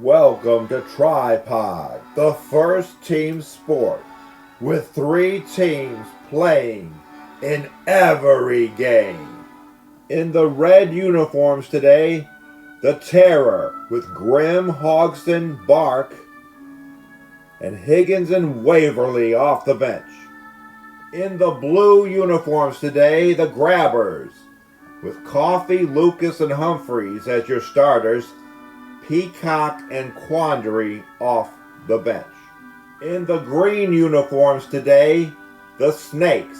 Welcome to Tripod, the first team sport with 3 teams playing in every game. In the red uniforms today, the Terror with Grim, Hogston, Bark, and Higgins and Waverly off the bench. In the blue uniforms today, the Grabbers with Coffee, Lucas, and Humphreys as your starters, Peacock and Quandary off the bench. In the green uniforms today, the Snakes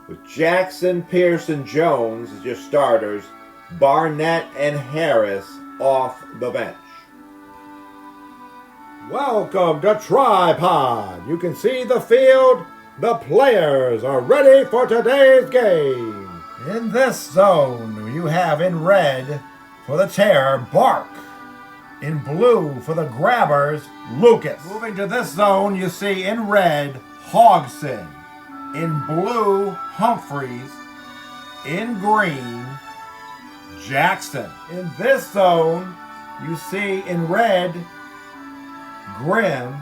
with Jackson, Pearson, Jones as your starters, Barnett and Harris off the bench. Welcome to Tripod. You can see the field. The players are ready for today's game. In this zone, you have in red for the Terror, Bark. In blue for the Grabbers, Lucas. Moving to this zone, you see in red, Hogson. In blue, Humphreys. In green, Jackson. In this zone, you see in red, Grim.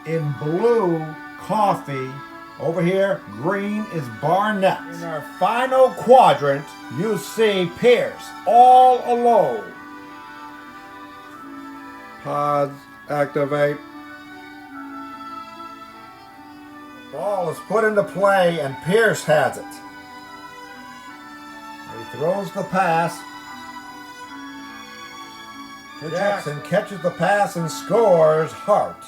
In blue, Coffee. Over here, green is Barnett. In our final quadrant, you see Pierce all alone. Pods activate. Ball is put into play and Pierce has it. He throws the pass. Jackson catches the pass and scores Hart.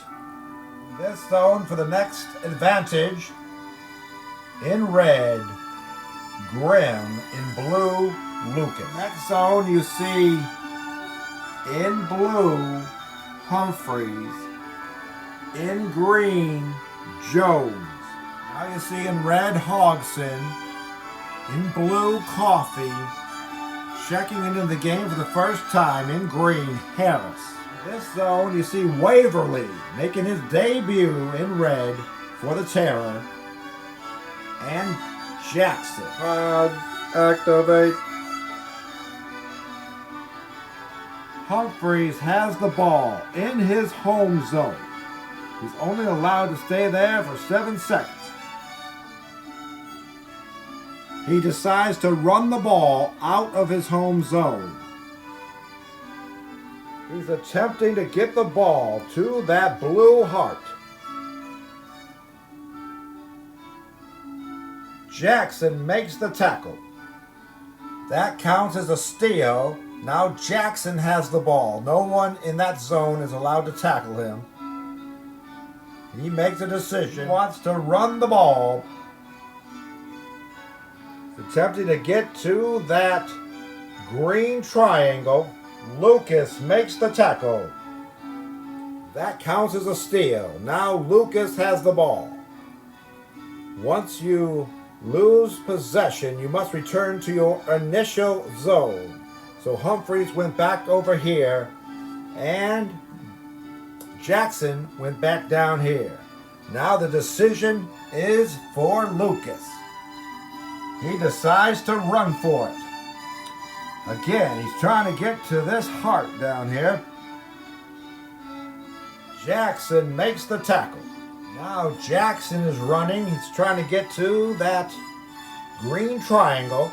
In this zone for the next advantage, in red, Grim. In blue, Lucas. Next zone you see in blue, Humphreys. In green, Jones. Now you see in red, Hogson. In blue, Coffee. Checking into the game for the first time in green, Harris. In this zone, you see Waverly making his debut in red for the Terror. And Jackson. Activate. Humphreys has the ball in his home zone. He's only allowed to stay there for 7 seconds. He decides to run the ball out of his home zone. He's attempting to get the ball to that blue heart. Jackson makes the tackle. That counts as a steal. Now Jackson has the ball. No one in that zone is allowed to tackle him. He makes a decision. He wants to run the ball. He's attempting to get to that green triangle. Lucas makes the tackle. That counts as a steal. Now Lucas has the ball. Once you lose possession, you must return to your initial zone. So Humphreys went back over here, and Jackson went back down here. Now the decision is for Lucas. He decides to run for it. Again, he's trying to get to this heart down here. Jackson makes the tackle. Now Jackson is running. He's trying to get to that green triangle.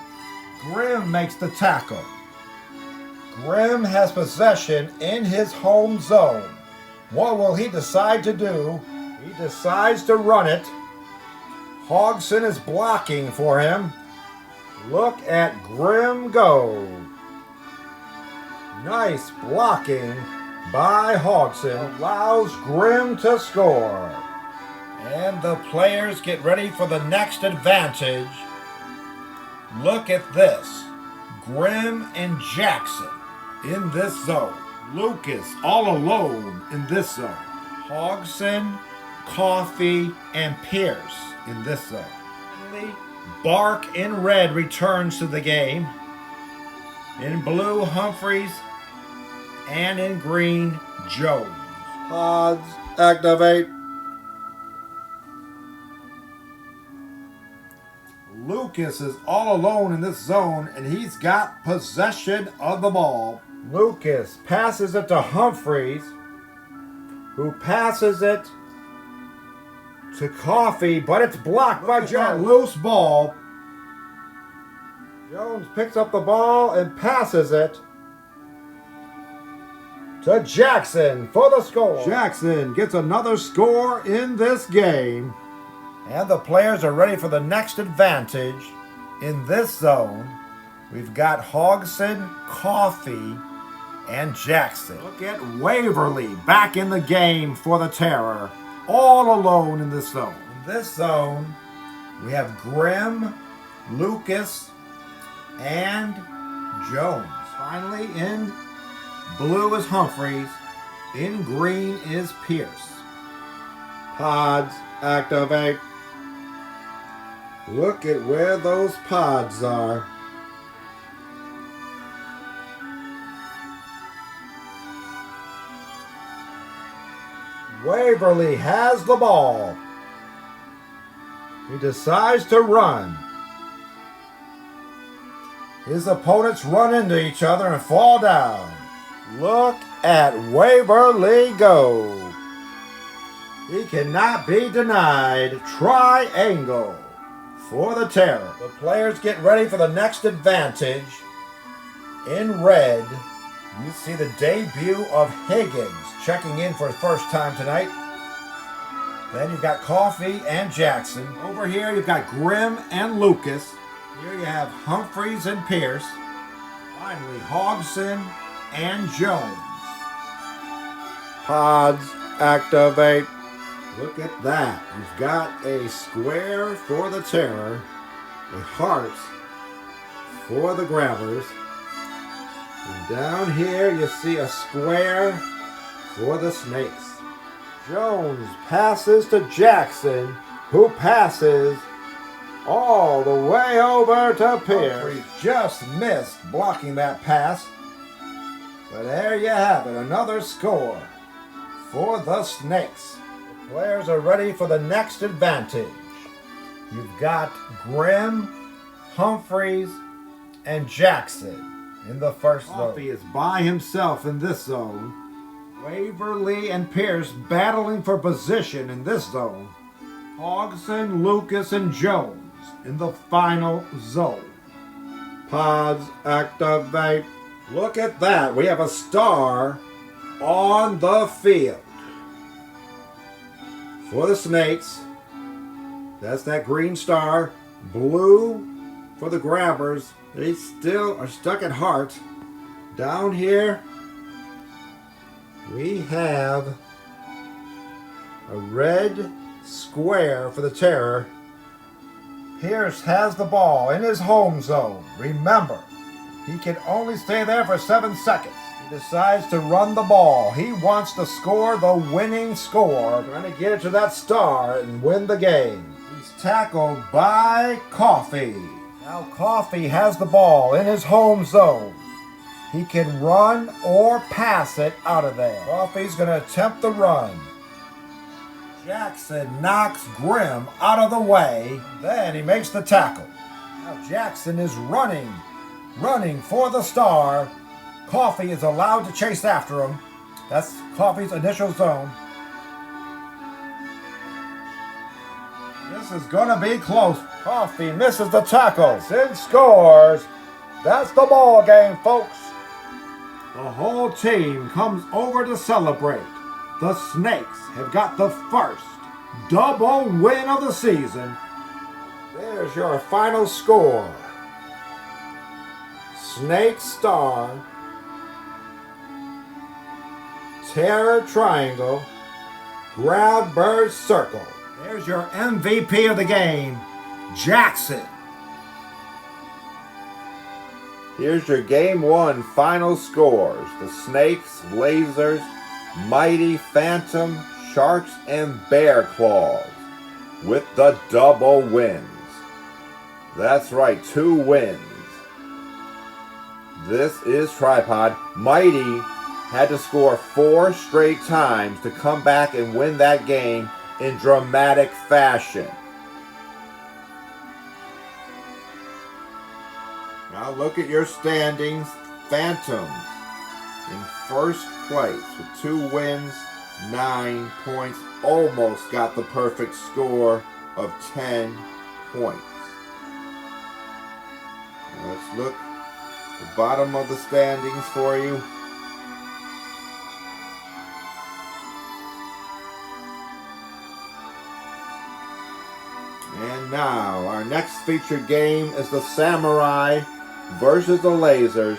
Grim makes the tackle. Grim has possession in his home zone. What will he decide to do? He decides to run it. Hogson is blocking for him. Look at Grim go. Nice blocking by Hogson. Allows Grim to score. And the players get ready for the next advantage. Look at this. Grim and Jackson in this zone. Lucas all alone in this zone. Hogson, Coffee, and Pierce in this zone. Bark in red returns to the game. In blue, Humphreys. And in green, Jones. Pods activate. Lucas is all alone in this zone, and he's got possession of the ball. Lucas passes it to Humphreys, who passes it to Coffee, but it's blocked by Jones. Loose ball. Jones picks up the ball and passes it to Jackson for the score. Jackson gets another score in this game. And the players are ready for the next advantage. In this zone, we've got Hodgson, Coffee, and Jackson. Look at Waverly back in the game for the Terror, all alone in this zone. In this zone, we have Grimm, Lucas, and Jones. Finally, in blue is Humphreys. In green is Pierce. Pods activate. Look at where those pods are. Waverly has the ball. He decides to run. His opponents run into each other and fall down. Look at Waverly go. He cannot be denied. Triangle for the Terror. The players get ready for the next advantage. In red, you see the debut of Higgins checking in for the first time tonight. Then you've got Coffee and Jackson. Over here you've got Grimm and Lucas. Here you have Humphreys and Pierce. Finally, Hodgson and Jones. Pods activate. Look at that. You've got a square for the Terror, a heart for the Grabbers. And down here you see a square for the Snakes. Jones passes to Jackson, who passes all the way over to Pierce. Humphreys just missed blocking that pass. But there you have it, another score for the Snakes. The players are ready for the next advantage. You've got Grimm, Humphreys, and Jackson in the first zone. Coffee is by himself in this zone. Waverly and Pierce battling for position in this zone. Hodgson, Lucas, and Jones in the final zone. Pods activate. Look at that. We have a star on the field. For the Snakes, that's that green star. Blue for the Grabbers. They still are stuck at heart. Down here, we have a red square for the Terror. Pierce has the ball in his home zone. Remember, he can only stay there for 7 seconds. He decides to run the ball. He wants to score the winning score, trying to get it to that star and win the game. He's tackled by Coffee. Now Coffee has the ball in his home zone. He can run or pass it out of there. Coffee's going to attempt the run. Jackson knocks Grimm out of the way. Then he makes the tackle. Now Jackson is running for the star. Coffee is allowed to chase after him. That's Coffee's initial zone. This is going to be close. Coffee misses the tackle. Sin scores. That's the ball game, folks. The whole team comes over to celebrate. The Snakes have got the first double win of the season. There's your final score. Snake Star, Terror Triangle, Grabber Circle. There's your MVP of the game, Jackson. Here's your Game 1 final scores. The Snakes, Lasers, Mighty Phantom, Sharks, and Bear Claws with the double wins. That's right, 2 wins. This is Tripod. Mighty had to score 4 straight times to come back and win that game in dramatic fashion. Now look at your standings. Phantoms in first place with 2 wins, 9 points. Almost got the perfect score of 10 points. Now let's look at the bottom of the standings for you. And now, our next featured game is the Samurai versus the Lasers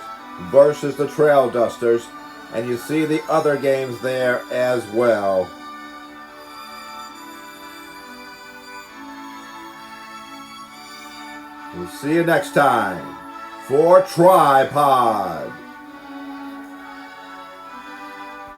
versus the Trail Dusters. And you see the other games there as well. We'll see you next time for Tripod.